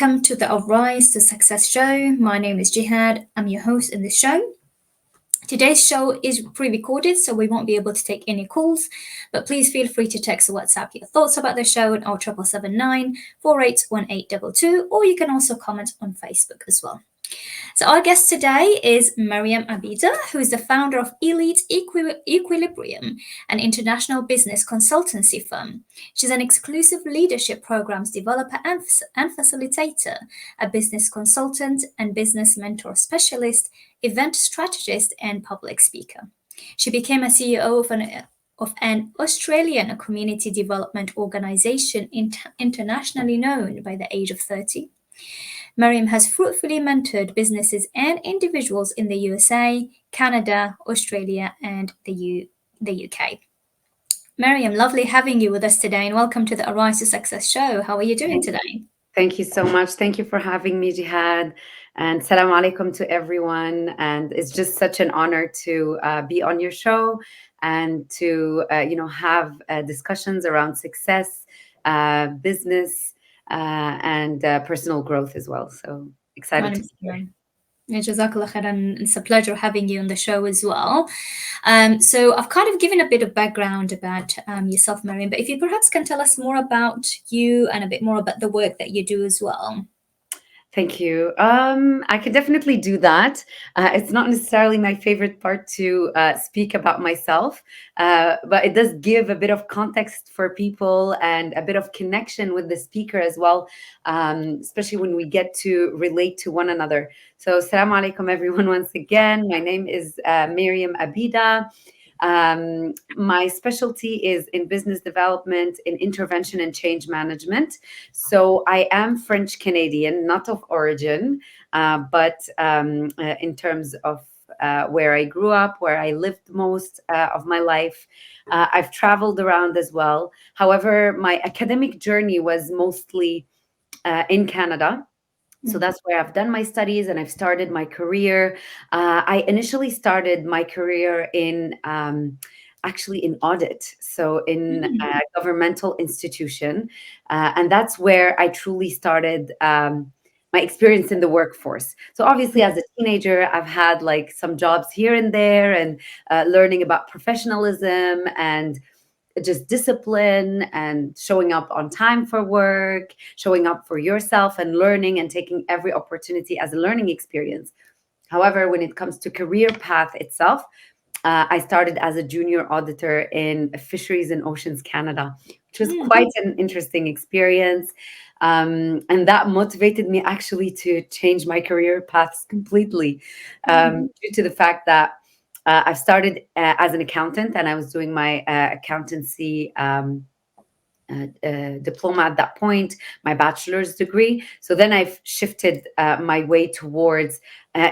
Welcome to the Rise to Success show. My name is Jihad. I'm your host in this show. Today's show is pre recorded, so we won't be able to take any calls, but please feel free to text or WhatsApp your thoughts about the show on 0779 481822, or you can also comment on Facebook as well. So, our guest today is Meriem Abida, who is the founder of Elite Equilibrium, an international business consultancy firm. She's an exclusive leadership programs developer and facilitator, a business consultant and business mentor specialist, event strategist, and public speaker. She became a CEO of an Australian community development organization internationally known by the age of 30. Meriem has fruitfully mentored businesses and individuals in the USA, Canada, Australia, and the UK. Meriem, lovely having you with us today, and welcome to the Arise to Success show. How are you doing today? Thank you so much. Thank you for having me, Jihad. And salam alaikum to everyone. And it's just such an honor to be on your show and to have discussions around success, business, and personal growth as well. So excited to be here. Yeah, Jazakallah khairan. It's a pleasure having you on the show as well. So I've kind of given a bit of background about yourself, Meriem, but if you perhaps can tell us more about you and a bit more about the work that you do as well. Thank you. I can definitely do that. It's not necessarily my favorite part to speak about myself, but it does give a bit of context for people and a bit of connection with the speaker as well, especially when we get to relate to one another. So, Assalamu alaikum, everyone, once again. My name is Meriem Abida. My specialty is in business development, in intervention and change management. So I am French Canadian, not of origin, but in terms of where I grew up, where I lived most of my life. I've traveled around as well. However, my academic journey was mostly in Canada. So that's where I've done my studies and I've started my career. I initially started my career in actually in audit, so in a governmental institution. And that's where I truly started my experience in the workforce. So obviously, as a teenager, I've had like some jobs here and there and learning about professionalism and just discipline and showing up on time for work, showing up for yourself and learning and taking every opportunity as a learning experience. However, when it comes to career path itself, I started as a junior auditor in Fisheries and Oceans Canada, which was quite an interesting experience. And that motivated me actually to change my career paths completely due to the fact that I've started as an accountant and I was doing my accountancy diploma at that point, my bachelor's degree. So then I've shifted my way towards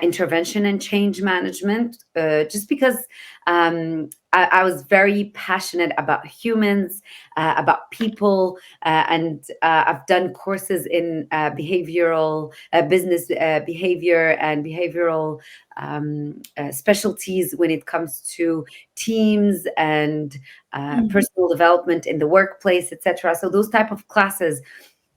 intervention and change management, just because I was very passionate about humans, about people, and I've done courses in behavioral business behavior and behavioral specialties when it comes to teams and personal development in the workplace, etc. So those type of classes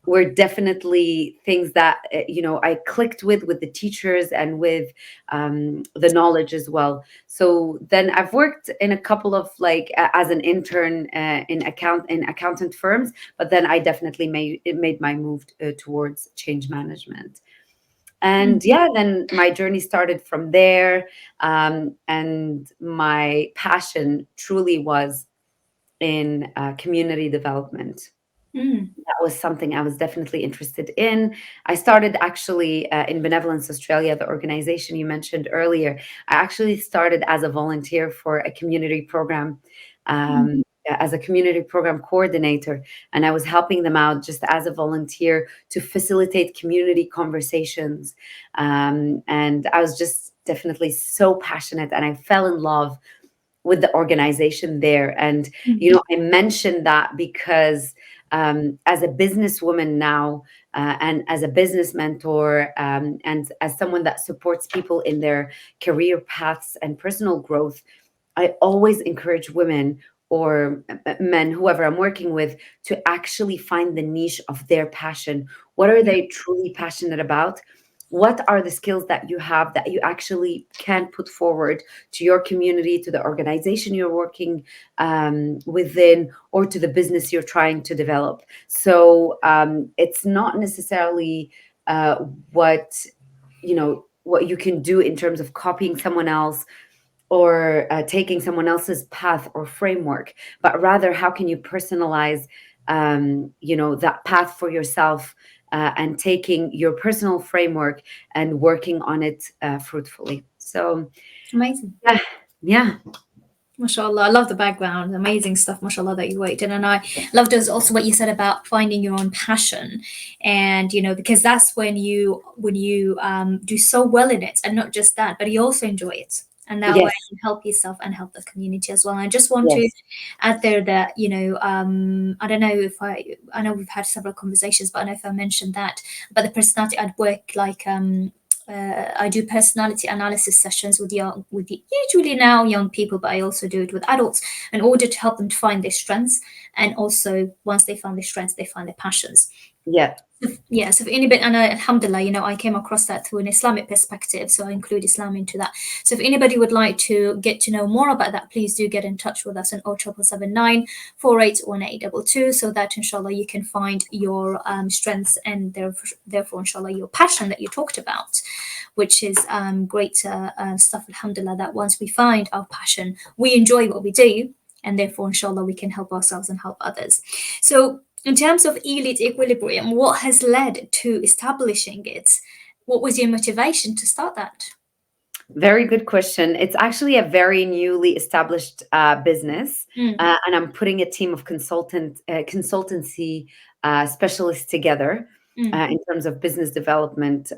were definitely things that I clicked with the teachers and with the knowledge as well. So then I've worked in a couple of as an intern in accountant firms, but then I definitely made my move towards change management. And yeah, then my journey started from there. And my passion truly was in community development. That was something I was definitely interested in. I started actually in Benevolence Australia, the organization you mentioned earlier. I actually started as a volunteer for a community program, as a community program coordinator, and I was helping them out just as a volunteer to facilitate community conversations. And I was just definitely so passionate, and I fell in love with the organization there. And I mentioned that because as a businesswoman now, and as a business mentor, and as someone that supports people in their career paths and personal growth, I always encourage women or men, whoever I'm working with, to actually find the niche of their passion. What are Yeah, they truly passionate about? What are the skills that you have that you actually can put forward to your community, to the organization you're working within, or to the business you're trying to develop? So it's not necessarily uh, what what you can do in terms of copying someone else or taking someone else's path or framework, but rather how can you personalize that path for yourself, and taking your personal framework and working on it fruitfully. So amazing. yeah, yeah. MashaAllah, I love the background, amazing stuff, mashallah, that you worked in. And I loved also what you said about finding your own passion. And, because that's when you do so well in it, and not just that, but you also enjoy it. And that way Yes, you help yourself and help the community as well. And I just want to yes, add there that, I don't know if I know we've had several conversations, but I don't know if I mentioned that, but the personality at work, like, I do personality analysis sessions with usually now young people, but I also do it with adults in order to help them to find their strengths, and also once they find their strengths, they find their passions. yeah. Yeah, so if anybody, and alhamdulillah, I came across that through an Islamic perspective, so I include Islam into that. So if anybody would like to get to know more about that, please do get in touch with us on 0779 481822, so that inshallah you can find your strengths, and therefore inshallah your passion that you talked about, which is great stuff, alhamdulillah, that once we find our passion, we enjoy what we do, and therefore inshallah we can help ourselves and help others. So in terms of elite equilibrium, what has led to establishing it? What was your motivation to start that? Very good question. It's actually a very newly established business, Mm, and I'm putting a team of consultancy specialists together mm, in terms of business development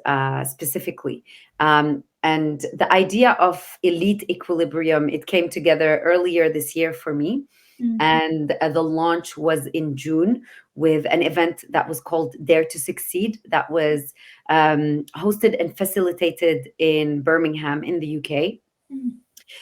specifically. And the idea of elite equilibrium, it came together earlier this year for me, mm, and the launch was in June with an event that was called Dare to Succeed, that was hosted and facilitated in Birmingham in the UK. mm,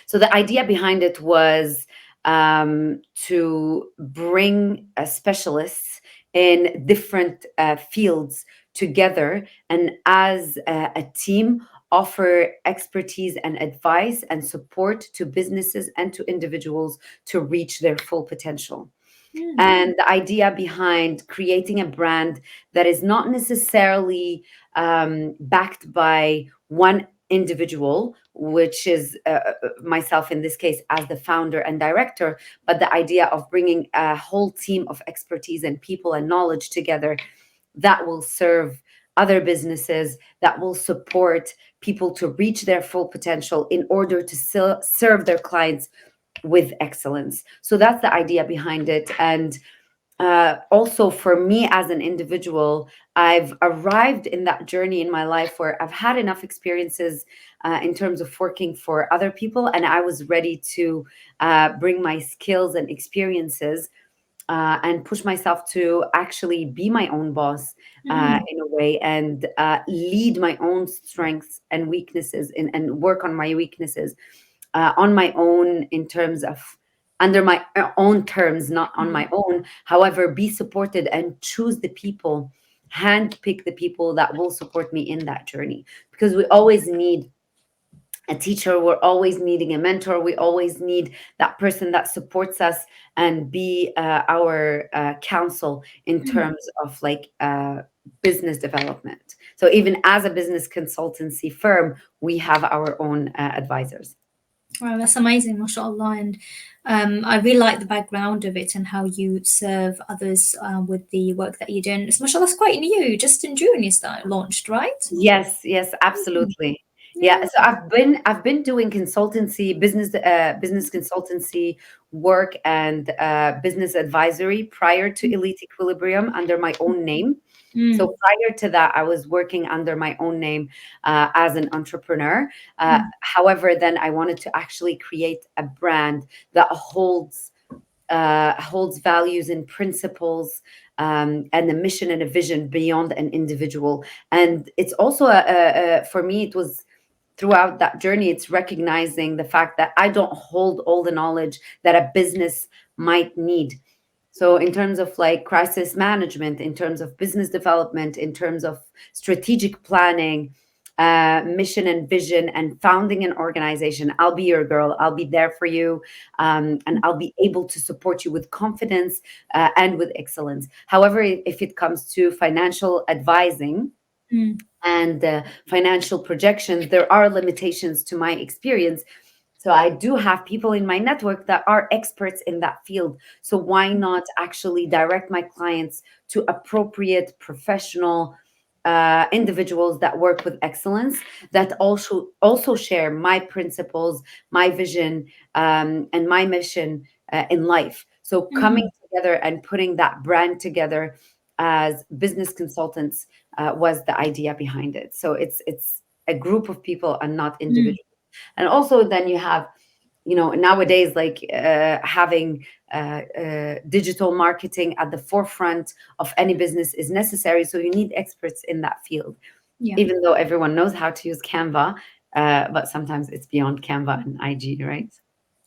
So the idea behind it was to bring specialists in different fields together, and as a team offer expertise and advice and support to businesses and to individuals to reach their full potential. mm, And the idea behind creating a brand that is not necessarily backed by one individual, which is myself in this case as the founder and director, but the idea of bringing a whole team of expertise and people and knowledge together that will serve other businesses, that will support people to reach their full potential in order to serve their clients with excellence. So that's the idea behind it. And also for me as an individual, I've arrived in that journey in my life where I've had enough experiences in terms of working for other people, and I was ready to bring my skills and experiences and push myself to actually be my own boss mm, in a way, and lead my own strengths and weaknesses, and work on my weaknesses on my own, in terms of under my own terms, not on mm, my own. However, be supported and choose the people, handpick the people that will support me in that journey, because we always need a teacher, we're always needing a mentor, we always need that person that supports us and be our counsel in mm. terms of like business development. So even as a business consultancy firm, we have our own advisors. Wow, that's amazing, mashallah. And I really like the background of it and how you serve others with the work that you're doing. It's mashallah, it's quite new. Just in June is that launched, right? Yes, yes, Mm, absolutely. Yeah, yeah. so I've been doing consultancy, business consultancy work, and business advisory prior to Elite Equilibrium under my own name. So Mm, prior to that, I was working under my own name as an entrepreneur. mm, However, then I wanted to actually create a brand that holds values and principles, and a mission and a vision beyond an individual. And it's also for me, it was throughout that journey, it's recognizing the fact that I don't hold all the knowledge that a business might need. So, in terms of like crisis management, in terms of business development, in terms of strategic planning, mission and vision, and founding an organization, I'll be your girl. I'll be there for you, and I'll be able to support you with confidence and with excellence. However, if it comes to financial advising, Mm, and financial projections, there are limitations to my experience. So I do have people in my network that are experts in that field. So why not actually direct my clients to appropriate professional individuals that work with excellence, that also share my principles, my vision, and my mission in life. So coming mm, together and putting that brand together as business consultants was the idea behind it. So it's a group of people and not mm. individuals. And also then you have, nowadays, like having digital marketing at the forefront of any business is necessary. So you need experts in that field, Yeah, even though everyone knows how to use Canva, but sometimes it's beyond Canva and IG, right?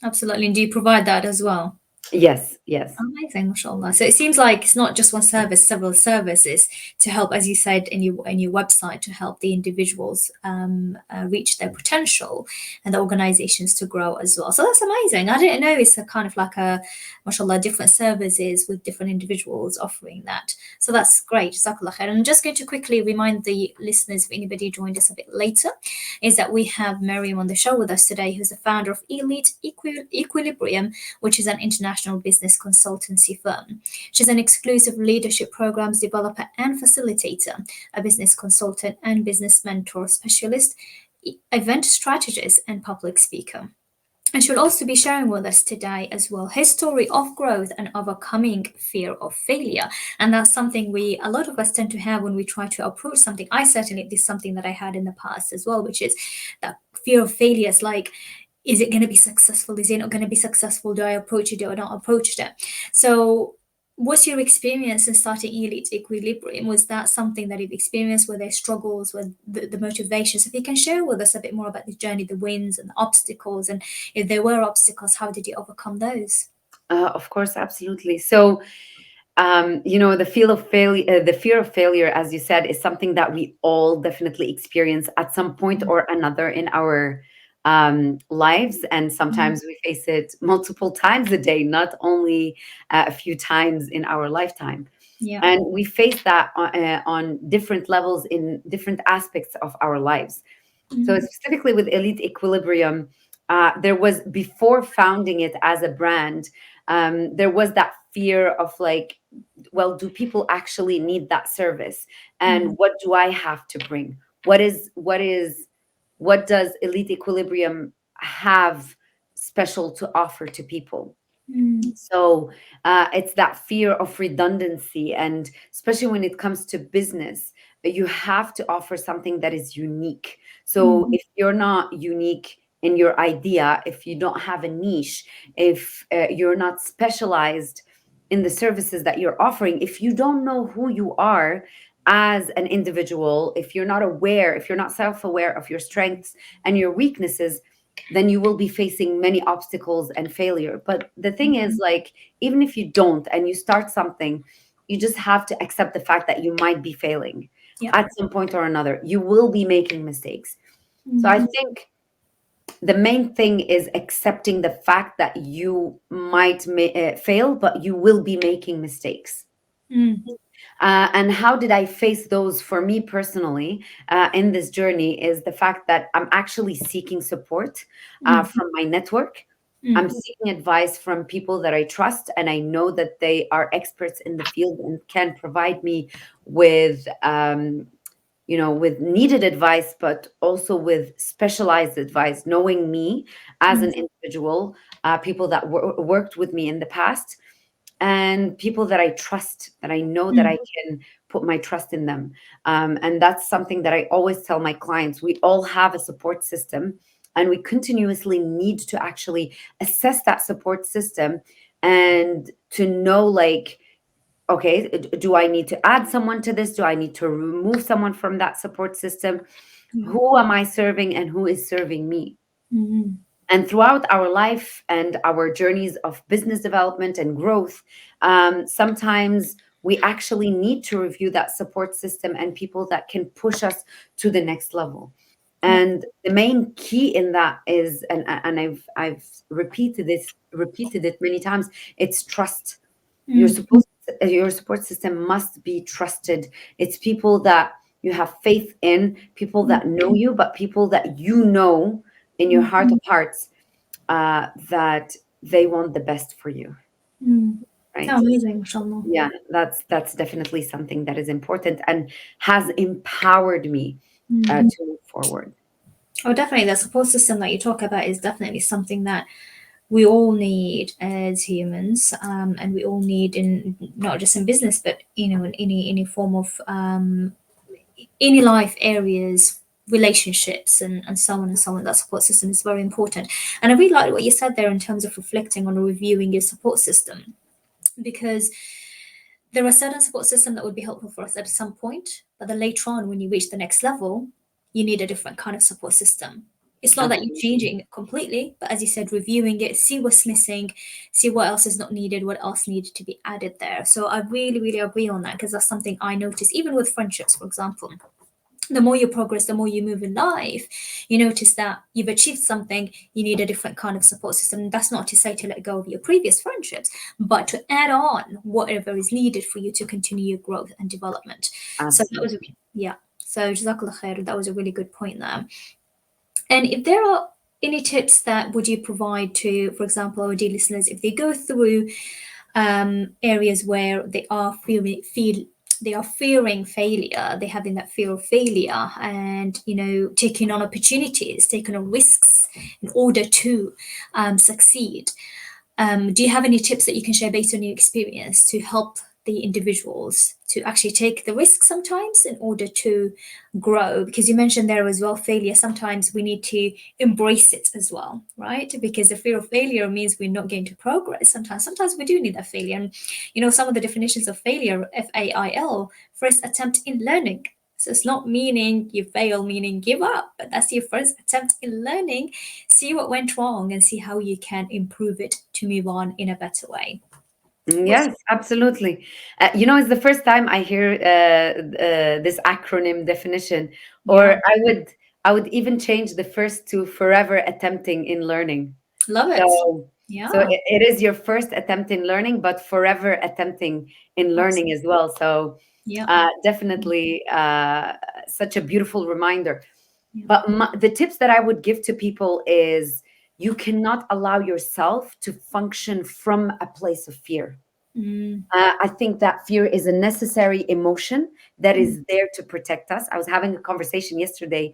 absolutely. And do you provide that as well? Yes, yes. Amazing, mashallah. So it seems like it's not just one service, several services to help, as you said in your website, to help the individuals reach their potential and the organizations to grow as well. So that's amazing. I didn't know it's a kind of like a, mashallah, different services with different individuals offering that. So that's great. Jazakallah khair. And I'm just going to quickly remind the listeners, if anybody joined us a bit later, is that we have Meriem on the show with us today, who's the founder of Equilibrium, which is an international business consultancy firm. She's an exclusive leadership programs developer and facilitator, a business consultant and business mentor specialist, event strategist, and public speaker. And she'll also be sharing with us today as well her story of growth and overcoming fear of failure. And that's something a lot of us tend to have when we try to approach something. I certainly, this is something that I had in the past as well, which is that fear of failure. Is like, is it going to be successful? Is it not going to be successful? Do I approach it or not approach it? So, what's your experience in starting Elite Equilibrium? Was that something that you've experienced? Were there struggles? Were the motivations? If you can share with us a bit more about the journey, the wins and the obstacles, and if there were obstacles, how did you overcome those? Of course, absolutely. So the fear of failure, as you said, is something that we all definitely experience at some point or another in our lives, and Mm, sometimes we face it multiple times a day, not only a few times in our lifetime. yeah. And we face that on different levels in different aspects of our lives. So Mm, specifically with Elite Equilibrium, there was, before founding it as a brand, there was that fear of like, well, do people actually need that service? And mm, what do I have to bring? What does Elite Equilibrium have special to offer to people? mm, So it's that fear of redundancy. And especially when it comes to business, you have to offer something that is unique. So mm, if you're not unique in your idea, if you don't have a niche, if you're not specialized in the services that you're offering, if you don't know who you are as an individual, if you're not aware, if you're not self aware of your strengths and your weaknesses, then you will be facing many obstacles and failure. But the thing is, mm, like, even if you don't and you start something, you just have to accept the fact that you might be failing yeah. at some point or another. You will be making mistakes. So I Mm, think the main thing is accepting the fact that you might fail, but you will be making mistakes. mm, And how did I face those for me personally in this journey is the fact that I'm actually seeking support mm, from my network. I'm mm, seeking advice from people that I trust and I know that they are experts in the field and can provide me with, with needed advice, but also with specialized advice, knowing me as mm, an individual, people that worked with me in the past, and people that I trust, that I know that I mm, can put my trust in them. And that's something that I always tell my clients. We all have a support system, and we continuously need to actually assess that support system and to know, like, okay, do I need to add someone to this? Do I need to remove someone from that support system? Yeah. Who am I serving and who is serving me? Mm. And throughout our life and our journeys of business development and growth, sometimes we actually need to review that support system and people that can push us to the next level. Yeah. And the main key in that is, and I've repeated it many times, it's trust. Your Mm. support your support system must be trusted. It's people that you have faith in, people Mm. that know you, but people that you know in your Mm. heart of hearts, that they want the best for you, Mm. Oh, right? amazing, mashallah. Yeah, that's definitely something that is important and has empowered me Mm. to move forward. Oh, definitely. The support system that you talk about is definitely something that we all need as humans, and we all need in not just in business, but in any form of any life areas, relationships, and so on and so on. That support system is very important. And I really like what you said there in terms of reflecting on reviewing your support system, because there are certain support systems that would be helpful for us at some point, but then later on, when you reach the next level, you need a different kind of support system. It's not that you're Absolutely. changing it completely, but as you said, reviewing it, see what's missing, see what else is not needed, what else needed to be added there. So I really, really agree on that, because that's something I notice, even with friendships, for example. The more you progress, the more you move in life, you notice that you've achieved something, you need a different kind of support system. And that's not to say to let go of your previous friendships, but to add on whatever is needed for you to continue your growth and development. So that was, Absolutely. yeah. So Jazakallah khair, that was a really good point there. And if there are any tips that would you provide to, for example, our dear listeners, if they go through areas where they are fearing failure, they're having that fear of failure, and taking on opportunities, taking on risks in order to succeed. Do you have any tips that you can share based on your experience to help the individuals to actually take the risk sometimes in order to grow? Because you mentioned there as well, failure. Sometimes we need to embrace it as well, right? Because the fear of failure means we're not going to progress. Sometimes we do need that failure. And some of the definitions of failure, FAIL, first attempt in learning. So it's not meaning you fail, meaning give up, but that's your first attempt in learning. See what went wrong and see how you can improve it to move on in a better way. What's Yes, absolutely. It's the first time I hear this acronym definition, Yeah, or I would even change the first to forever attempting in learning. love it. So Yeah, it is your first attempt in learning, but forever attempting in learning absolutely. as well. So Yeah, definitely such a beautiful reminder. yeah. But the tips that I would give to people is you cannot allow yourself to function from a place of fear. Mm, I think that fear is a necessary emotion that mm, is there to protect us. I was having a conversation yesterday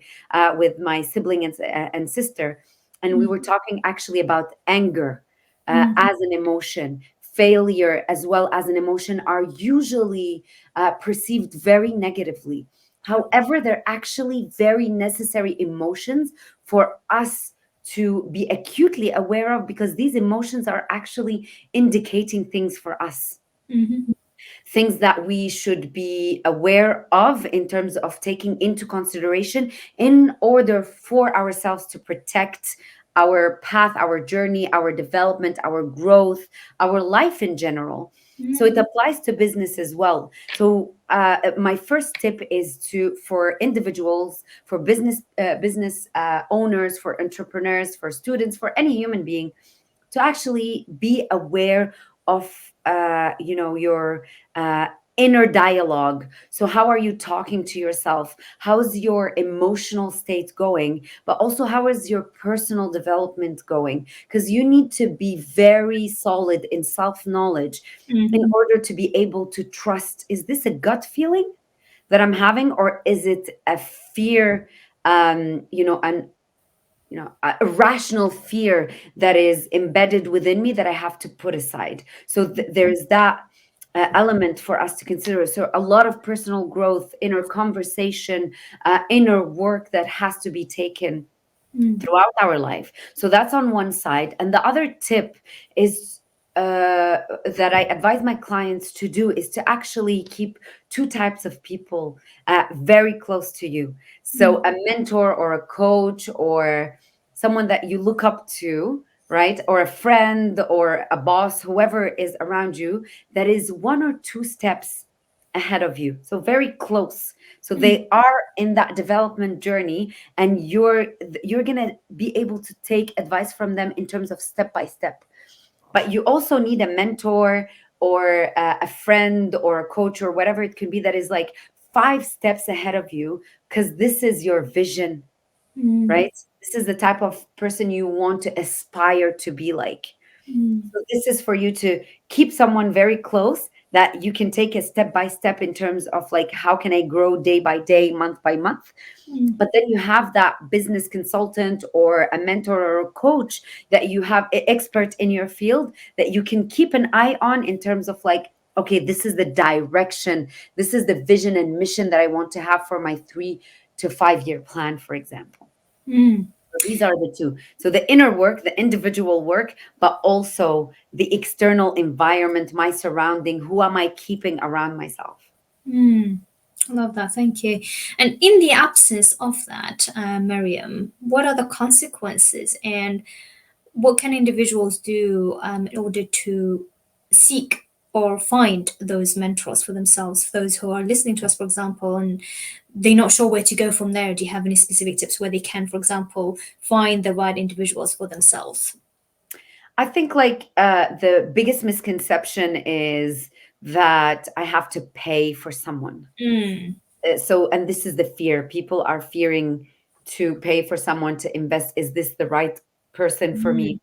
with my sibling and sister, and we mm, were talking actually about anger mm, as an emotion. Failure, as well as an emotion, are usually perceived very negatively. yeah. However, they're actually very necessary emotions for us to be acutely aware of, because these emotions are actually indicating things for us, Mm-hmm. things that we should be aware of in terms of taking into consideration in order for ourselves to protect our path, our journey, our development, our growth, our life in general. So it Mm, applies to business as well. So my first tip is to for individuals, for business owners, for entrepreneurs, for students, for any human being, to actually be aware of your uh, inner dialogue. So how are you talking to yourself? How's your emotional state going? But also, how is your personal development going? Because you need to be very solid in self knowledge in mm-hmm. order to be able to trust, is this a gut feeling that I'm having, or is it a fear, an a rational fear that is embedded within me that I have to put aside. So there's that element for us to consider. So a lot of personal growth, inner conversation, inner work that has to be taken Mm, throughout our life. So that's on one side. And the other tip is, that I advise my clients to do is to actually keep two types of people very close to you. So, Mm, a mentor or a coach or someone that you look up to, right? Or a friend or a boss, whoever is around you, that is one or two steps ahead of you. So, very close. So, mm, they are in that development journey, and you're going to be able to take advice from them in terms of step by step. But you also need a mentor or a friend or a coach or whatever it can be that is like 5 steps ahead of you, because this is your vision, mm, right? This is the type of person you want to aspire to be like. mm, So this is for you to keep someone very close that you can take a step by step in terms of like, how can I grow day by day, month by month? mm, But then you have that business consultant or a mentor or a coach that you have expert in your field that you can keep an eye on in terms of like, okay, this is the direction, this is the vision and mission that I want to have for my 3 to 5 year plan, for example. mm, So these are the two. So the inner work, the individual work, but also the external environment, my surrounding, who am I keeping around myself? mm. I love that. Thank you. And in the absence of that, Miriam, what are the consequences and what can individuals do in order to seek or find those mentors for themselves? For those who are listening to us, for example, and they're not sure where to go from there, do you have any specific tips where they can, for example, find the right individuals for themselves? I think like the biggest misconception is that I have to pay for someone. Mm, So, and this is the fear. People are fearing to pay for someone to invest. Is this the right person for me? mm,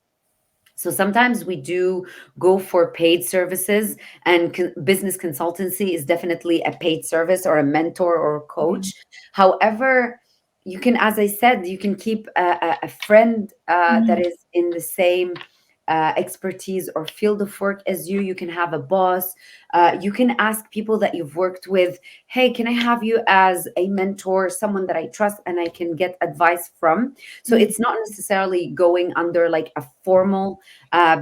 So sometimes we do go for paid services, and business consultancy is definitely a paid service or a mentor or a yeah. coach. However, you can, as I said, you can keep a friend that Mm, is in the same expertise or field of work as you. You can have a boss. You can ask people that you've worked with, hey, can I have you as a mentor, someone that I trust and I can get advice from? So mm, it's not necessarily going under like a formal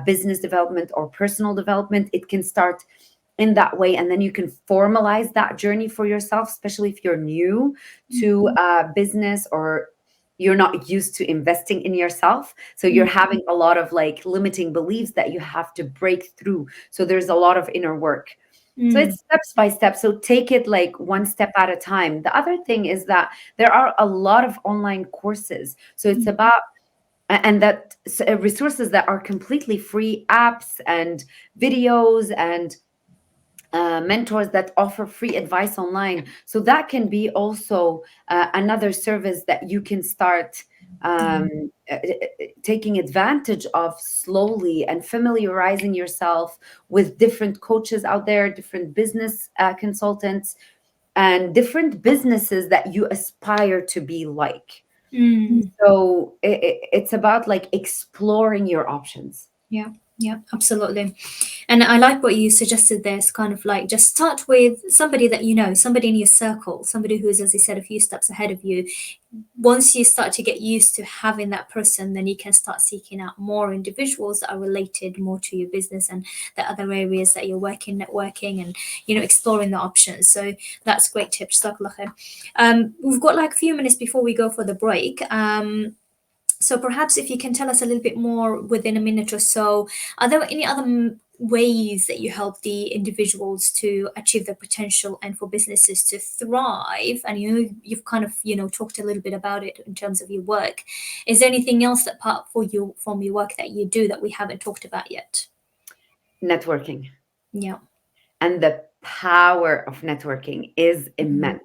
business development or personal development. It can start in that way, and then you can formalize that journey for yourself, especially if you're new to mm, business or you're not used to investing in yourself. So you're mm, having a lot of like limiting beliefs that you have to break through. So there's a lot of inner work. So mm, it's steps by step. So take it like one step at a time. The other thing is that there are a lot of online courses. So it's mm, about and that resources that are completely free, apps and videos and mentors that offer free advice online. So that can be also another service that you can start um, taking advantage of slowly and familiarizing yourself with different coaches out there, different business consultants, and different businesses that you aspire to be like. mm. So it's about like exploring your options. Yeah, yeah, absolutely. And I like what you suggested there. It's kind of like just start with somebody that you know, somebody in your circle, somebody who's, as I said, a few steps ahead of you. Once you start to get used to having that person, then you can start seeking out more individuals that are related more to your business and the other areas that you're working, networking, and exploring the options. So that's great tip. Jazakallah khair. We've got like a few minutes before we go for the break. So perhaps if you can tell us a little bit more within a minute or so, are there any other ways that you help the individuals to achieve their potential and for businesses to thrive? And you've kind of talked a little bit about it in terms of your work. Is there anything else that part for you from your work that you do that we haven't talked about yet? Networking. Yeah. And the power of networking is Mhm. immense.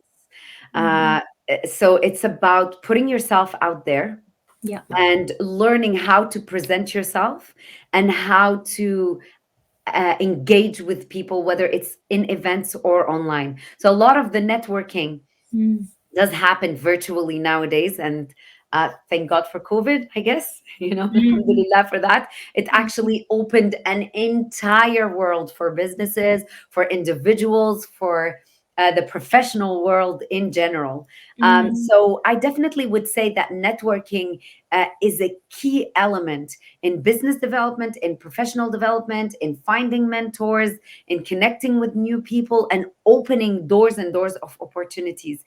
Mhm. Uh, so it's about putting yourself out there Yeah. and learning how to present yourself and how to engage with people, whether it's in events or online. So a lot of the networking Mm. does happen virtually nowadays. And thank God for COVID, I guess, Mm. alhamdulillah for that. It actually opened an entire world for businesses, for individuals, for the professional world in general. Mm-hmm. So I definitely would say that networking is a key element in business development, in professional development, in finding mentors, in connecting with new people, and opening doors and doors of opportunities.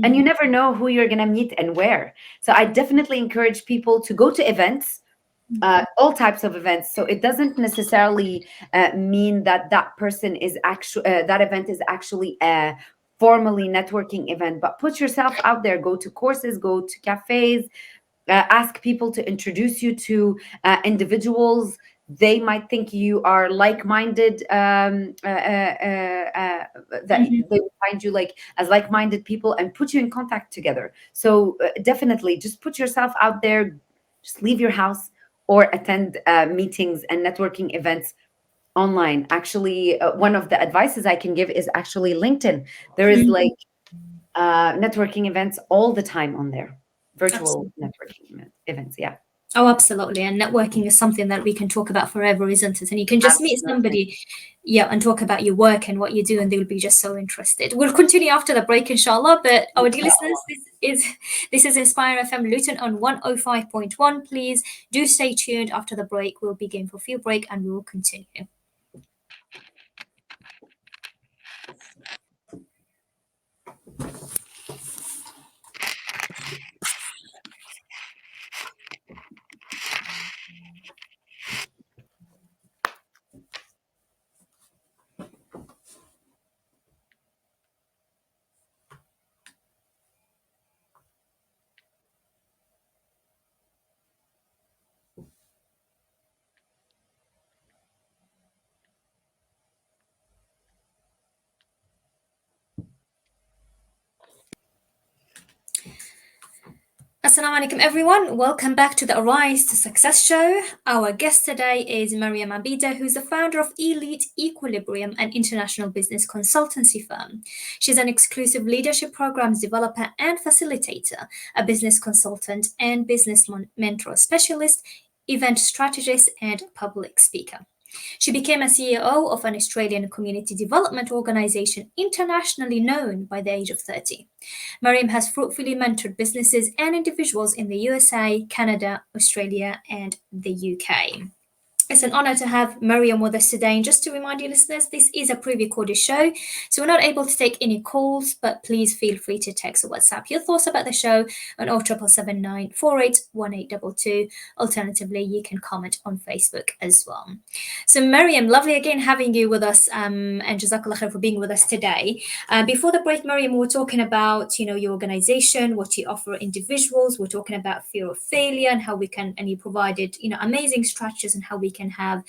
And you never know who you're going to meet and where. So I definitely encourage people to go to events, all types of events. So it doesn't necessarily mean that that person is actually that event is actually a formally networking event, but put yourself out there. Go to courses, go to cafes, ask people to introduce you to individuals. They might think you are like-minded, that Mm-hmm. they will find you like as like-minded people and put you in contact together. So definitely just put yourself out there, just leave your house or attend meetings and networking events online. Actually, one of the advices I can give is actually LinkedIn. There is Mm-hmm. like networking events all the time on there, virtual Absolutely. networking events. Yeah, Oh, absolutely. And networking is something that we can talk about forever, isn't it? And you can just meet absolutely. somebody, yeah, and talk about your work and what you do, and they will be just so interested. We'll continue after the break, inshallah. But our dear listeners, this is Inspire FM Luton on 105.1. Please do stay tuned after the break. We'll begin for a few break and we will continue. Assalamu alaikum, everyone. Welcome back to the Arise to Success show. Our guest today is Meriem Abida, who's the founder of Elite Equilibrium, an international business consultancy firm. She's an exclusive leadership programs developer and facilitator, a business consultant and business mentor specialist, event strategist, and public speaker. She became a CEO of an Australian community development organization internationally known by the age of 30. Mariam has fruitfully mentored businesses and individuals in the USA, Canada, Australia, and the UK. It's an honor to have Mariam with us today. And just to remind you, listeners, this is a pre recorded show, so we're not able to take any calls, but please feel free to text or WhatsApp your thoughts about the show on 07779 481822. Alternatively, you can comment on Facebook as well. So, Mariam, lovely again having you with us, and Jazakallah khair for being with us today. Before the break, Mariam, we were talking about your organization, what you offer individuals. We're talking about fear of failure and how we can, and you provided amazing strategies and how we can have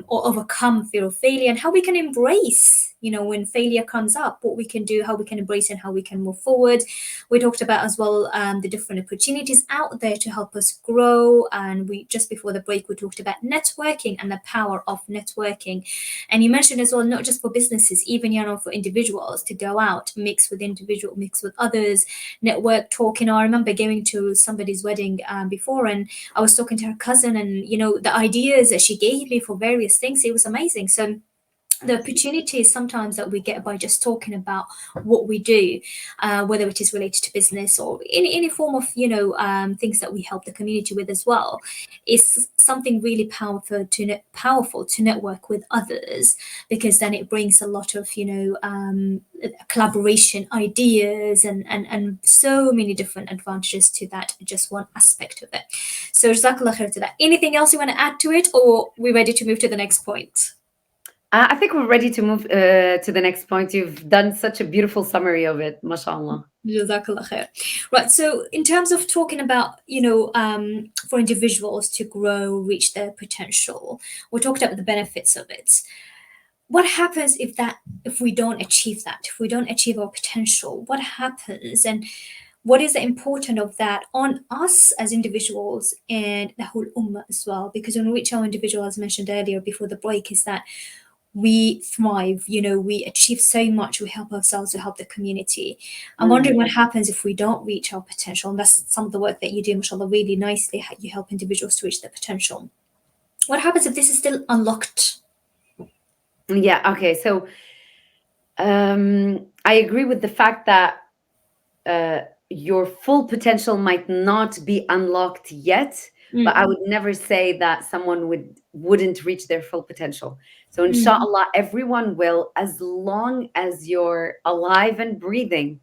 or overcome fear of failure and how we can embrace when failure comes up, what we can do, how we can embrace and how we can move forward. We talked about as well the different opportunities out there to help us grow, and we just before the break we talked about networking and the power of networking. And you mentioned as well, not just for businesses, even for individuals to go out, mix with others, network, talking. I remember going to somebody's wedding before, and I was talking to her cousin, and the ideas that she gave me for various things, it was amazing. So the opportunities sometimes that we get by just talking about what we do, whether it is related to business or any form of things that we help the community with as well, is something really powerful to network with others, because then it brings a lot of collaboration ideas and so many different advantages to that, just one aspect of it. So jazakallah khair to that. Anything else you want to add to it, or we ready to move to the next point? I think we're ready to move to the next point. You've done such a beautiful summary of it, mashallah. Jazakallah khair. Right. So, in terms of talking about, for individuals to grow, reach their potential, we talked about the benefits of it. What happens if we don't achieve that? If we don't achieve our potential, what happens? And what is the importance of that on us as individuals and the whole ummah as well? Because when we reach our individual, as mentioned earlier before the break, is that we thrive, we achieve so much, we help ourselves, we help the community. I'm wondering what happens if we don't reach our potential, and that's some of the work that you do, mashallah, really nicely, how you help individuals to reach their potential. What happens if this is still unlocked? Yeah. Okay. So I agree with the fact that your full potential might not be unlocked yet, but I Mm, would never say that someone wouldn't reach their full potential. So mm, inshallah, everyone will, as long as you're alive and breathing,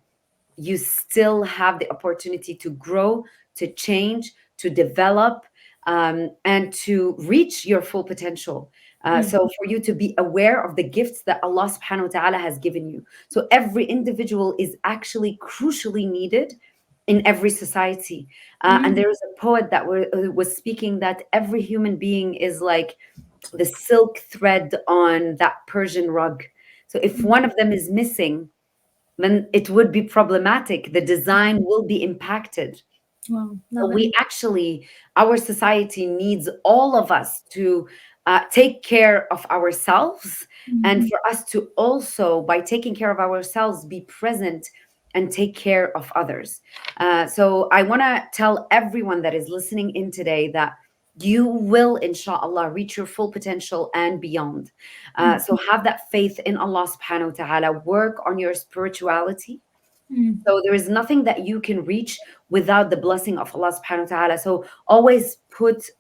you still have the opportunity to grow, to change, to develop, and to reach your full potential. mm, So, for you to be aware of the gifts that Allah subhanahu wa ta'ala has given you. So, every individual is actually crucially needed in every society. And mm, there was a poet that was speaking that every human being is like the silk thread on that Persian rug. So, if mm. one of them is missing, then it would be problematic. The design will be impacted. Wow, So love it. we actually, our society needs all of us to take care of ourselves, and Mhm, for us to also, by taking care of ourselves, be present and take care of others. So I want to tell everyone that is listening in today that you will, inshallah, reach your full potential and beyond. So mm, have that faith in Allah subhanahu wa ta'ala, work on your spirituality. mm, So there is nothing that you can reach without the blessing of Allah subhanahu wa ta'ala. So always put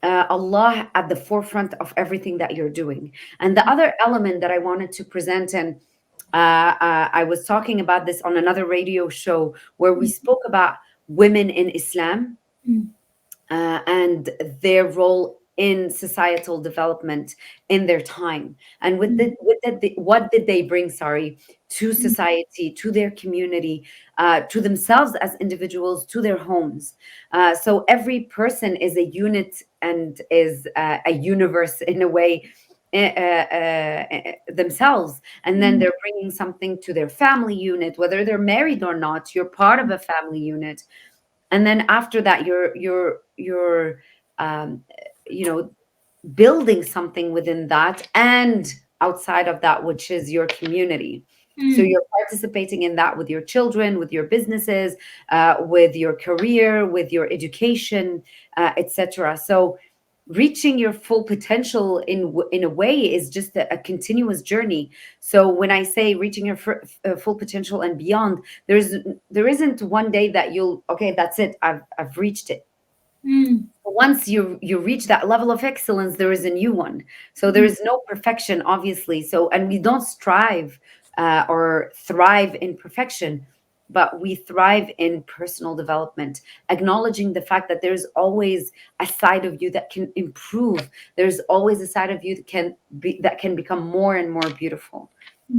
Allah at the forefront of everything that you're doing. And the other element that I wanted to present, and I was talking about this on another radio show where we mm, spoke about women in Islam mm, and their role in societal development in their time, and mm, what did they bring, sorry, to mm, society, to their community, to themselves as individuals, to their homes. So every person is a unit and is a universe in a way, themselves, and then mm, they're bringing something to their family unit, whether they're married or not, you're part of a family unit. And then after that, you're um, you know, building something within that and outside of that, which is your community. So mm, you're participating in that with your children, with your businesses, with your career, with your education, etc. So reaching your full potential in a way is just a continuous journey. So when I say reaching your full potential and beyond, there isn't one day that you'll, okay, that's it, I've reached it. mm, Once you reach that level of excellence, there is a new one. So there mm, is no perfection, obviously. So, and we don't strive or thrive in perfection, but we thrive in personal development, acknowledging the fact that there's always a side of you that can improve. There's always a side of you that can become more and more beautiful.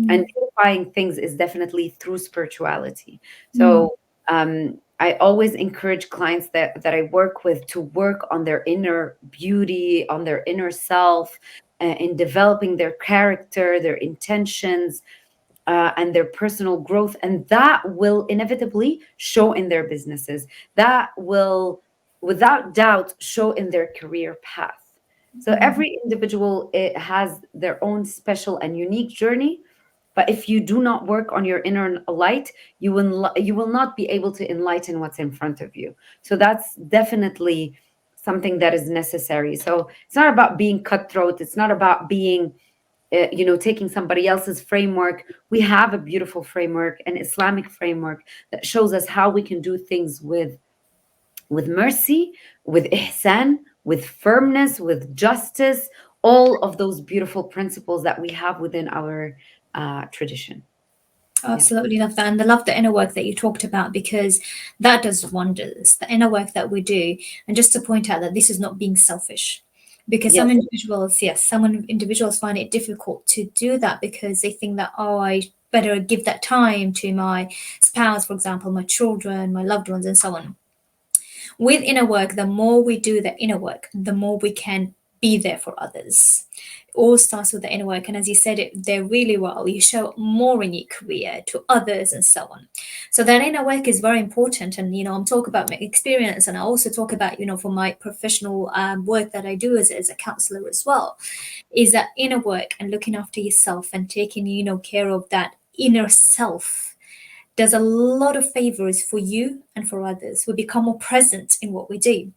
And mm, beautifying things is definitely through spirituality. mm, So I always encourage clients that I work with to work on their inner beauty, on their inner self, in developing their character, their intentions, and their personal growth. And that will inevitably show in their businesses. That will, without doubt, show in their career path. So mm, every individual, it has their own special and unique journey. But if you do not work on your inner light, you will not be able to enlighten what's in front of you. So that's definitely something that is necessary. So it's not about being cutthroat. It's not about being, taking somebody else's framework. We have a beautiful framework, an Islamic framework that shows us how we can do things with mercy, with ihsan, with firmness, with justice, all of those beautiful principles that we have within our tradition. Yeah. absolutely love that. And I love the inner work that you talked about because that does wonders, the inner work that we do. And just to point out that this is not being selfish. Because Yes. some individuals, yes, some individuals find it difficult to do that because they think that, oh, I better give that time to my spouse, for example, my children, my loved ones, and so on. With inner work, the more we do the inner work, the more we can be there for others. It all starts with the inner work. And as you said it there really well, you show more in your career to others and so on. So that inner work is very important. And, I'm talking about my experience and I also talk about, for my professional work that I do as a counselor as well, is that inner work and looking after yourself and taking, care of that inner self does a lot of favors for you and for others. We become more present in what we do.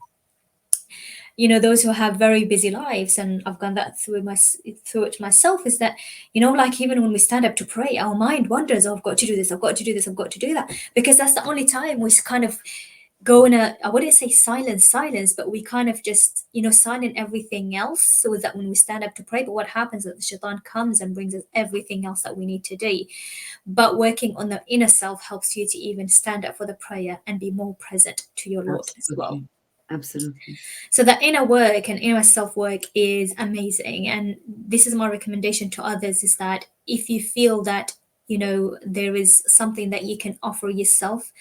those who have very busy lives, and I've gone that through it myself, is that, like even when we stand up to pray, our mind wanders, oh, I've got to do this, I've got to do this, I've got to do that, because that's the only time we kind of go in a, I wouldn't say silence, but we kind of just, silent everything else, so that when we stand up to pray, but what happens is that the shaitan comes and brings us everything else that we need to do. But working on the inner self helps you to even stand up for the prayer and be more present to your Lord as well. Absolutely. Absolutely. So the inner work and inner self work is amazing. And this is my recommendation to others, is that if you feel that, there is something that you can offer yourself,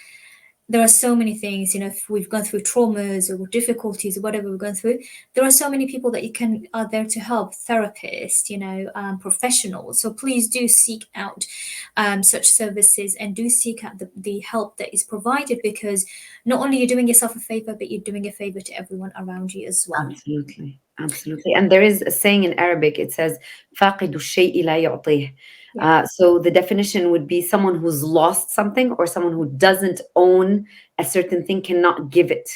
there are so many things, if we've gone through traumas or difficulties or whatever we've gone through, there are so many people that you can are there to help, therapists, professionals. So please do seek out such services, and do seek out the help that is provided, because not only you're doing yourself a favor, but you're doing a favor to everyone around you as well. Absolutely. Absolutely. And there is a saying in Arabic, it says, فاقد الشيء لا يعطيه. Yeah, So the definition would be someone who's lost something, or someone who doesn't own a certain thing cannot give it.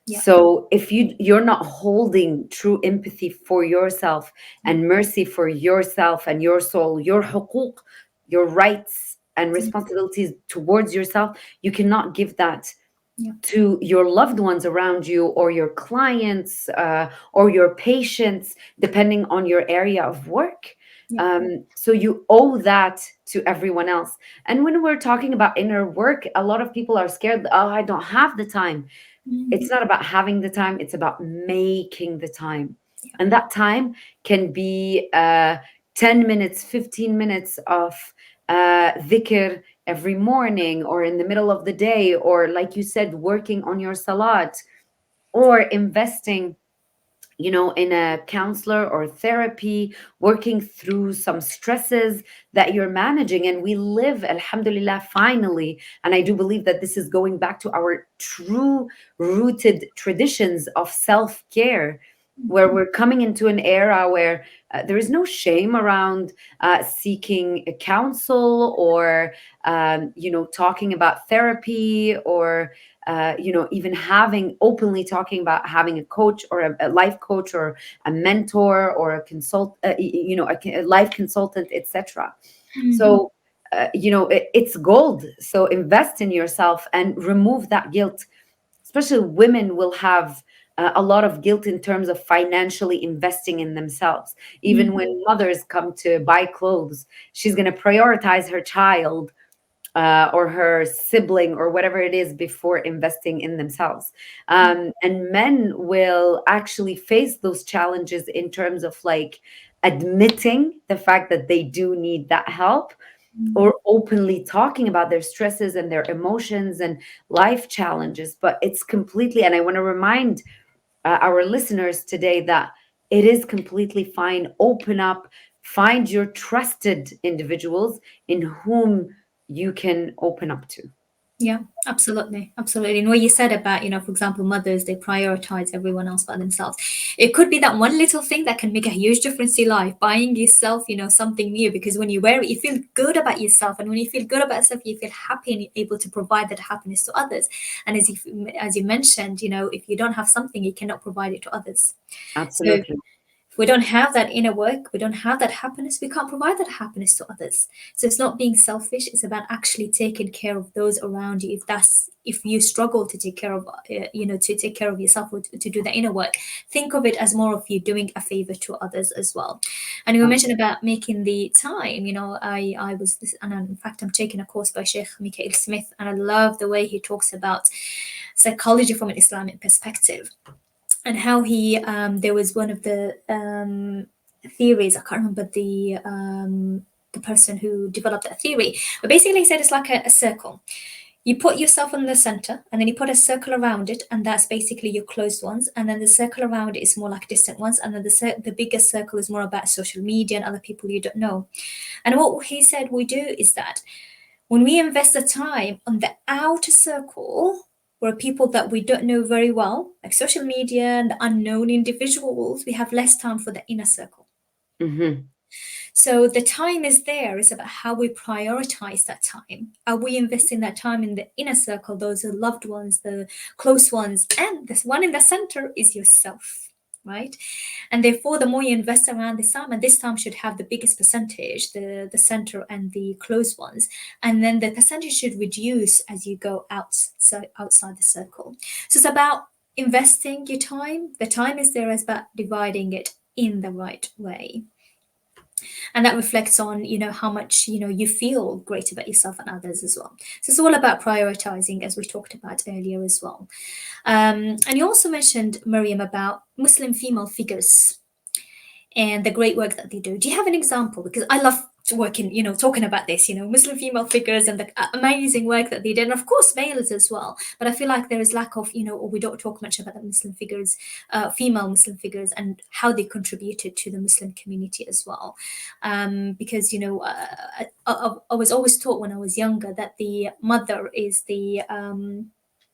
yeah, So if you're not holding true empathy for yourself yeah, and mercy for yourself and your soul, your حقوق, your rights and yeah, responsibilities towards yourself, you cannot give that yeah, to your loved ones around you, or your clients, or your patients, depending on your area of work. yeah. So you owe that to everyone else. And when we're talking about inner work, a lot of people are scared. Oh, I don't have the time. Mm, It's not about having the time, it's about making the time. yeah, And that time can be 10 minutes, 15 minutes of dhikr every morning, or in the middle of the day, or like you said, working on your salat, or investing, in a counselor or therapy, working through some stresses that you're managing. And we live, alhamdulillah, finally. And I do believe that this is going back to our true rooted traditions of self care, where we're coming into an era where there is no shame around seeking a counsel, or talking about therapy, or even having openly talking about having a coach, or a life coach, or a mentor, or a a life consultant, etc. mm, So it's gold. So invest in yourself and remove that guilt. Especially women will have a lot of guilt in terms of financially investing in themselves. Even mm, when mothers come to buy clothes, she's going to prioritize her child, or her sibling, or whatever it is, before investing in themselves. And men will actually face those challenges in terms of like admitting the fact that they do need that help, mm. or openly talking about their stresses and their emotions and life challenges. But it's completely, and I want to remind our listeners today that it is completely fine. Open up, find your trusted individuals in whom you can open up to. Yeah, absolutely, absolutely. And what you said about, for example, mothers, they prioritize everyone else but themselves. It could be that one little thing that can make a huge difference in life, buying yourself, something new, because when you wear it, you feel good about yourself. And when you feel good about yourself, you feel happy and you're able to provide that happiness to others. And as you mentioned, if you don't have something, you cannot provide it to others. So Absolutely. if we don't have that inner work, we don't have that happiness, we can't provide that happiness to others. So it's not being selfish, it's about actually taking care of those around you. If you struggle to take care of to take care of yourself, or to do the inner work, think of it as more of you doing a favor to others as well. And you mentioned about making the time. I was this, and in fact I'm taking a course by Sheikh Mikhail Smith, and I love the way he talks about psychology from an Islamic perspective, and how he there was one of the theories. I can't remember the person who developed that theory, but basically he said it's like a circle. You put yourself in the center, and then you put a circle around it, and that's basically your closed ones. And then the circle around it is more like distant ones, and then the bigger circle is more about social media and other people you don't know. And what he said we do is that when we invest the time on the outer circle, where people that we don't know very well, like social media and the unknown individuals, we have less time for the inner circle. Hmm. So the time is there, is about how we prioritize that time. Are we investing that time in the inner circle? Those are loved ones, the close ones, and this one in the center is yourself. right? And therefore, the more you invest around this time, and this time should have the biggest percentage, the center and the close ones, and then the percentage should reduce as you go out, so outside the circle. So it's about investing your time. The time is there, as about dividing it in the right way, and that reflects on, how much, you feel great about yourself and others as well. So it's all about prioritizing, as we talked about earlier as well. And you also mentioned, Miriam, about Muslim female figures and the great work that they do. Do you have an example? Because I love working, talking about this, Muslim female figures and the amazing work that they did, and of course males as well. But I feel like there is lack of, or we don't talk much about the Muslim figures, female Muslim figures, and how they contributed to the Muslim community as well. Because I was always taught when I was younger that the mother is the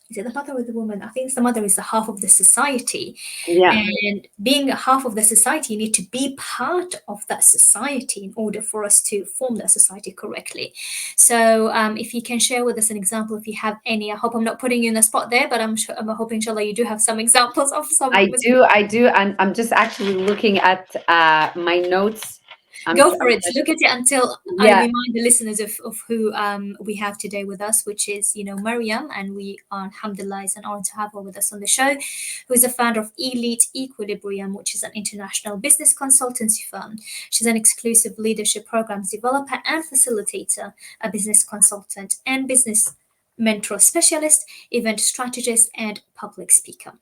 is it the mother or the woman? I think it's the mother is the half of the society. Yeah. And being a half of the society, you need to be part of that society in order for us to form that society correctly. So, if you can share with us an example, if you have any, I hope I'm not putting you in the spot there, but I'm sure, I'm hoping, inshallah, you do have some examples of some. I do, and I'm just actually looking at my notes. Go for I'm it. Look at it until I yeah, remind the listeners of who we have today with us, which is, Mariam, and we are, alhamdulillah, it's an honor to have her with us on the show, who is the founder of Elite Equilibrium, which is an international business consultancy firm. She's an exclusive leadership programs developer and facilitator, a business consultant and business mentor specialist, event strategist, and public speaker.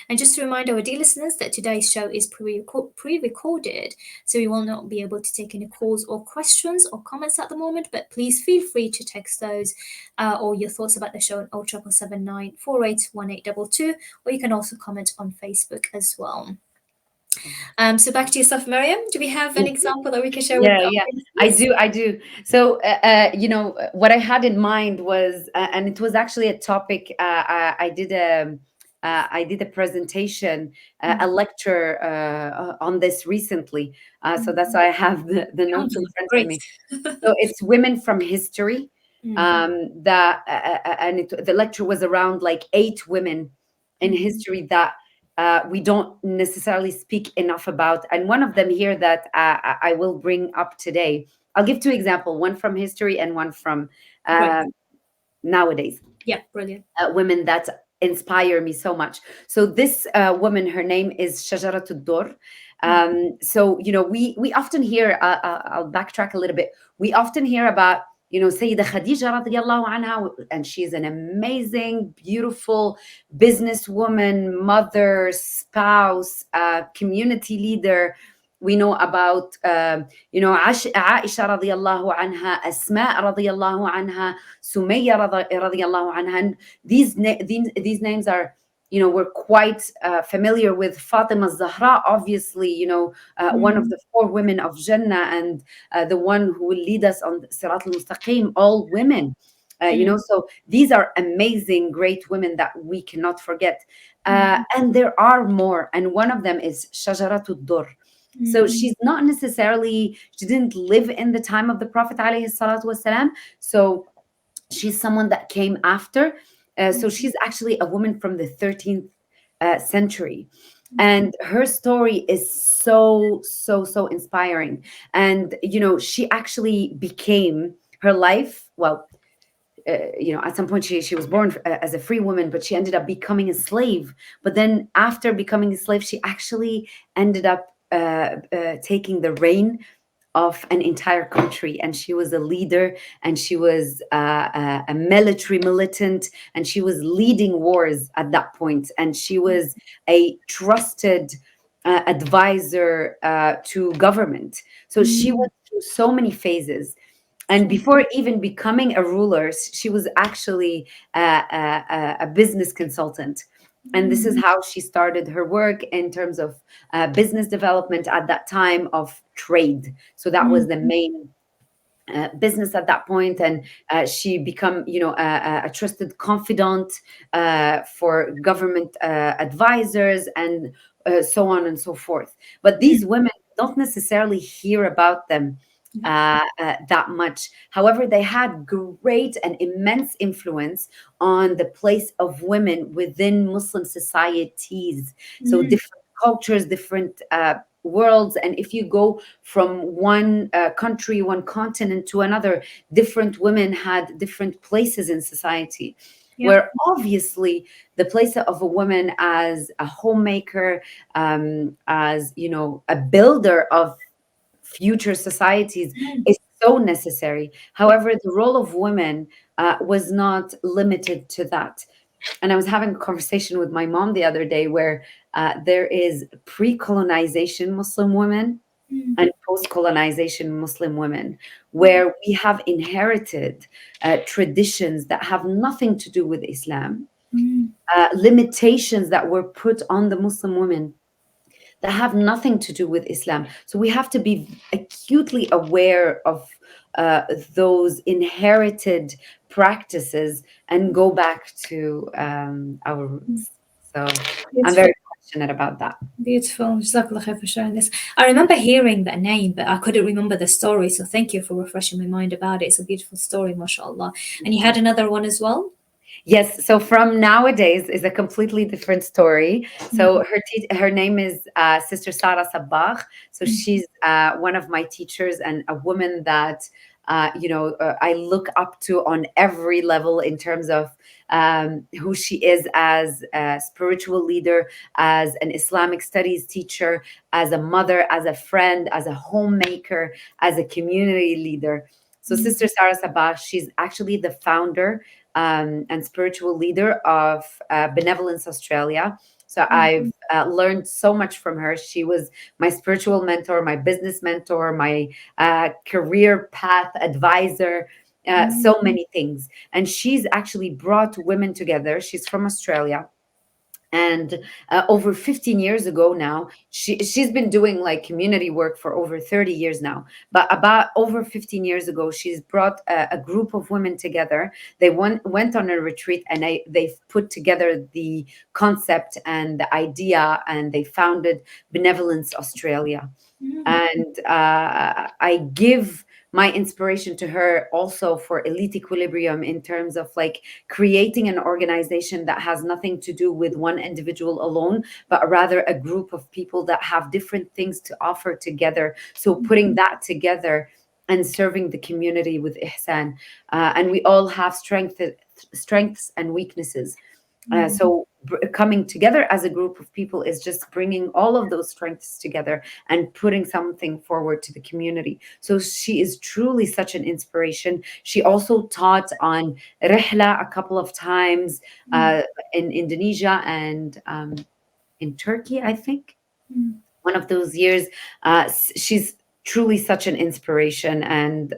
And just to remind our dear listeners that today's show is pre-recorded, so we will not be able to take any calls or questions or comments at the moment, but please feel free to text those or your thoughts about the show on 0779 481822, or you can also comment on Facebook as well. So back to yourself, Miriam. Do we have an example that we can share with yeah, our yeah. listeners? I do. So, what I had in mind was, and it was actually a topic. I did a presentation, a Mm, lecture on this recently. So that's mm. why I have the notes in Alhamdulillah, front of great. me. So it's women from history. Mm, The lecture was around like 8 women in mm, history that we don't necessarily speak enough about. And one of them here that I will bring up today, I'll give 2 examples, one from history and one from great. uh, nowadays. Yeah, brilliant. Women that inspire me so much. So this woman, her name is Shajaratul Dur. Mm, So we often hear. I'll backtrack a little bit. We often hear about Sayyida Khadija radiyallahu anha, and she's an amazing, beautiful businesswoman, mother, spouse, community leader. We know about Aisha radiallahu anha, Asma radiallahu anha, Sumayya radiallahu anha. And these names are, we're quite familiar with. Fatima Zahra, obviously, one of mm, the 4 women of Jannah, and the one who will lead us on Sirat al-Mustaqim, all women. mm, So these are amazing, great women that we cannot forget. mm, And there are more, and one of them is Shajaratul Dur. So mm, she's not necessarily, she didn't live in the time of the Prophet alayhi salatu wasalam. So she's someone that came after. So mm, she's actually a woman from the 13th century. mm, And her story is so, so, so inspiring. And, she actually became her life, well, at some point she was born as a free woman, but she ended up becoming a slave. But then after becoming a slave, she actually ended up taking the reign of an entire country, and she was a leader, and she was a military militant, and she was leading wars at that point, and she was a trusted advisor to government. So she mm, went through so many phases, and before even becoming a ruler, she was actually a business consultant. And this is mm, how she started her work in terms of business development at that time, of trade. So that was mm, the main business at that point. And she become a trusted confidant for government advisors, and so on and so forth. But mm, these women don't necessarily hear about them mm, that much. However, they had great and immense influence on the place of women within Muslim societies. So mm, different cultures, different worlds. And if you go from one country, one continent to another, different women had different places in society. Yeah. Where obviously the place of a woman as a homemaker, as a builder of future societies, Mm. is so necessary. However, the role of women was not limited to that. And I was having a conversation with my mom the other day where there is pre-colonization Muslim women Mm. and post-colonization Muslim women, Mm. where we have inherited traditions that have nothing to do with Islam, Mm. limitations that were put on the Muslim women that have nothing to do with Islam. So we have to be acutely aware of those inherited practices and go back to our Mm. roots. So I'm Beautiful. very passionate about that. Beautiful. Jazakallah khair for sharing this. I remember hearing that name, but I couldn't remember the story. So thank you for refreshing my mind about it. It's a beautiful story, mashallah. And you had another one as well? Yes, so from nowadays is a completely different story. Mm. So her name is Sister Sarah Sabbagh. So Mm. she's one of my teachers and a woman that I look up to on every level in terms of who she is as a spiritual leader, as an Islamic studies teacher, as a mother, as a friend, as a homemaker, as a community leader. So Mm. Sister Sarah Sabbagh, she's actually the founder and spiritual leader of Benevolence Australia. So I've learned so much from her. She was my spiritual mentor, my business mentor, my career path advisor, Mm. so many things. And she's actually brought women together. She's from Australia, and over 15 years ago now, she's been doing like community work for over 30 years now, but about over 15 years ago she's brought a group of women together. They went on a retreat, and they've put together the concept and the idea, and they founded Benevolence Australia. Mm. And I give my inspiration to her also for Elite Equilibrium in terms of like creating an organization that has nothing to do with one individual alone, but rather a group of people that have different things to offer together. So putting that together and serving the community with ihsan, and we all have strengths and weaknesses. Mm. Coming together as a group of people is just bringing all of those strengths together and putting something forward to the community. So she is truly such an inspiration. She also taught on Rihla a couple of times Mm. in Indonesia and in Turkey, I think. Mm. One of those years. She's truly such an inspiration. And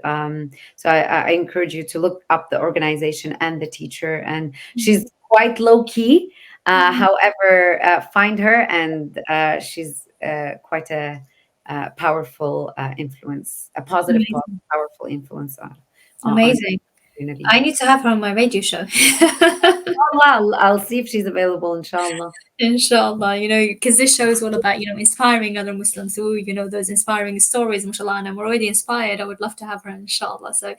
so I encourage you to look up the organization and the teacher. And she's quite low key. Mm. However, find her, and she's quite a powerful influence, a positive, Amazing. powerful influence on the Amazing. community. I need to have her on my radio show. Oh, well, I'll see if she's available, inshallah. Inshallah, because this show is all about, inspiring other Muslims who, those inspiring stories, mashallah, and I'm already inspired. I would love to have her, inshallah. So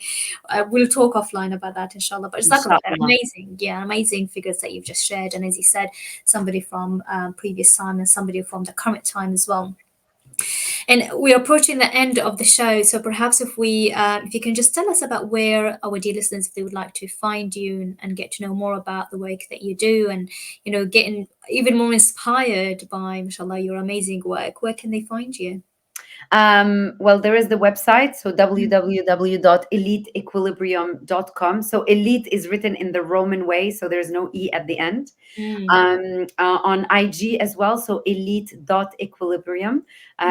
we'll talk offline about that, inshallah. But it's like Inshallah. amazing, yeah, amazing figures that you've just shared. And as you said, somebody from previous time and somebody from the current time as well. And we're approaching the end of the show, so perhaps if you can just tell us about where our dear listeners, if they would like to find you and get to know more about the work that you do, and getting even more inspired by, mashallah, your amazing work, where can they find you? Well, there is the website, so www.eliteequilibrium.com. So elite is written in the Roman way, so there's no E at the end. Mm. On IG as well, so elite.equilibrium.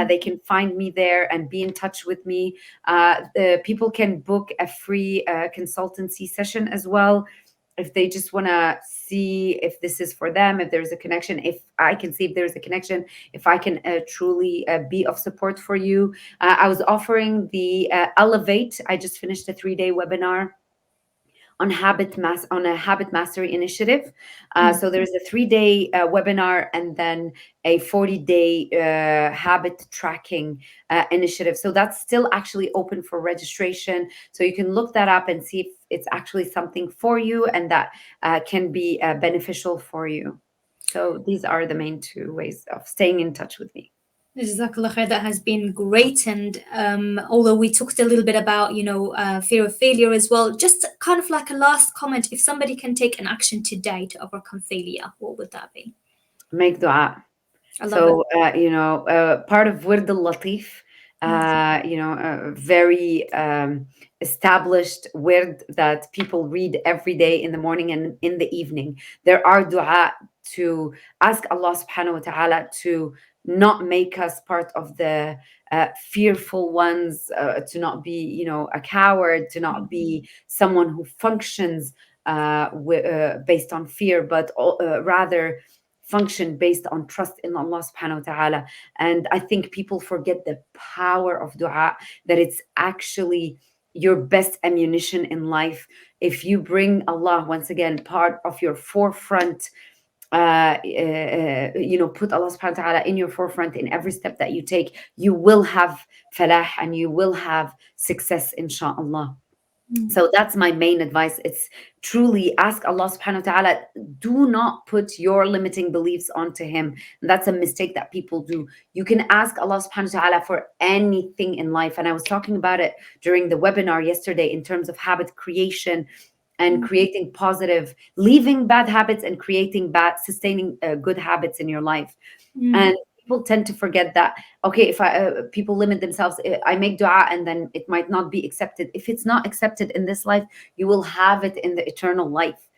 They can find me there and be in touch with me. The people can book a free consultancy session as well if they just want to see if this is for them, if there's a connection, if I can see if there's a connection, if I can truly be of support for you. I was offering the Elevate. I just finished a 3-day webinar on a habit mastery initiative. Mm. So there's a 3-day webinar and then a 40-day habit tracking initiative. So that's still actually open for registration. So you can look that up and see if it's actually something for you and that can be beneficial for you. So these are the main two ways of staying in touch with me. Jazakallah khair. That has been great. And although we talked a little bit about, fear of failure as well, just kind of like a last comment, if somebody can take an action today to overcome failure, what would that be? Make dua. I love it. So, part of Wird al Latif, a very established word that people read every day in the morning and in the evening. There are dua to ask Allah subhanahu wa ta'ala to not make us part of the fearful ones, to not be, a coward, to not be someone who functions based on fear, but rather function based on trust in Allah subhanahu wa ta'ala. And I think people forget the power of dua, that it's actually your best ammunition in life. If you bring Allah once again part of your forefront, put Allah subhanahu wa ta'ala in your forefront in every step that you take, you will have falah and you will have success, inshallah. So that's my main advice. It's truly ask Allah subhanahu wa ta'ala. Do not put your limiting beliefs onto Him. And that's a mistake that people do. You can ask Allah subhanahu wa ta'ala for anything in life. And I was talking about it during the webinar yesterday in terms of habit creation and creating positive, leaving bad habits and creating sustaining good habits in your life. And people tend to forget that, okay, if people limit themselves, I make dua and then it might not be accepted. If it's not accepted in this life, you will have it in the eternal life.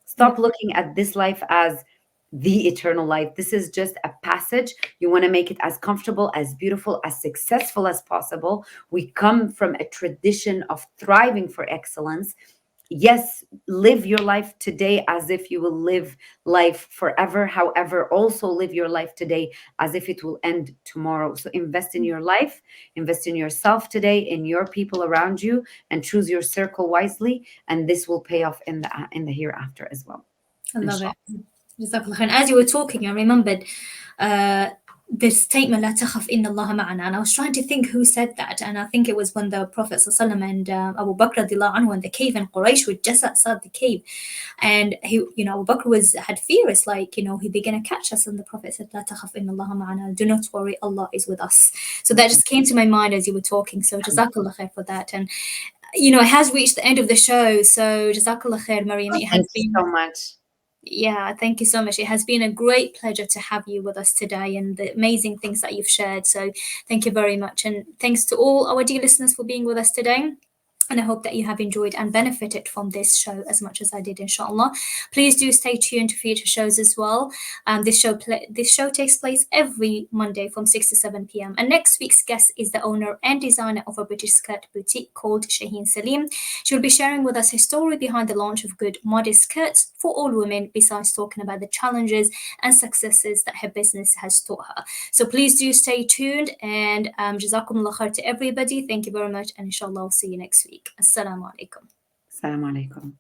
Stop looking at this life as the eternal life. This is just a passage. You want to make it as comfortable, as beautiful, as successful as possible. We come from a tradition of thriving for excellence. Yes, live your life today as if you will live life forever. However, also live your life today as if it will end tomorrow. So invest in your life, invest in yourself today, in your people around you, and choose your circle wisely. And this will pay off in the hereafter as well. I love Inshallah. it. Jazakallah khair. And as you were talking, I remembered uh, this statement, لا تخف إن الله معنا. And I was trying to think who said that. And I think it was when the Prophet ﷺ and Abu Bakr radiallahu anhu in the cave, and Quraysh were just outside the cave. And he, Abu Bakr had fear. It's like, they're going to catch us. And the Prophet said, لا تخف إن الله معنا. Do not worry, Allah is with us. So that just came to my mind as you were talking. So Jazakallah khair for that. And it has reached the end of the show. So Jazakallah khair, Meriem. It has Thank you been, so much. yeah, thank you so much. It has been a great pleasure to have you with us today and the amazing things that you've shared. So thank you very much. And thanks to all our dear listeners for being with us today. And I hope that you have enjoyed and benefited from this show as much as I did, inshallah. Please do stay tuned to future shows as well. This show takes place every Monday from 6 to 7 p.m. And next week's guest is the owner and designer of a British skirt boutique called Shaheen Salim. She will be sharing with us her story behind the launch of good modest skirts for all women, besides talking about the challenges and successes that her business has taught her. So please do stay tuned, and Jazakumullah khair to everybody. Thank you very much, and inshallah I'll see you next week. Assalamu alaikum. Assalamu alaikum.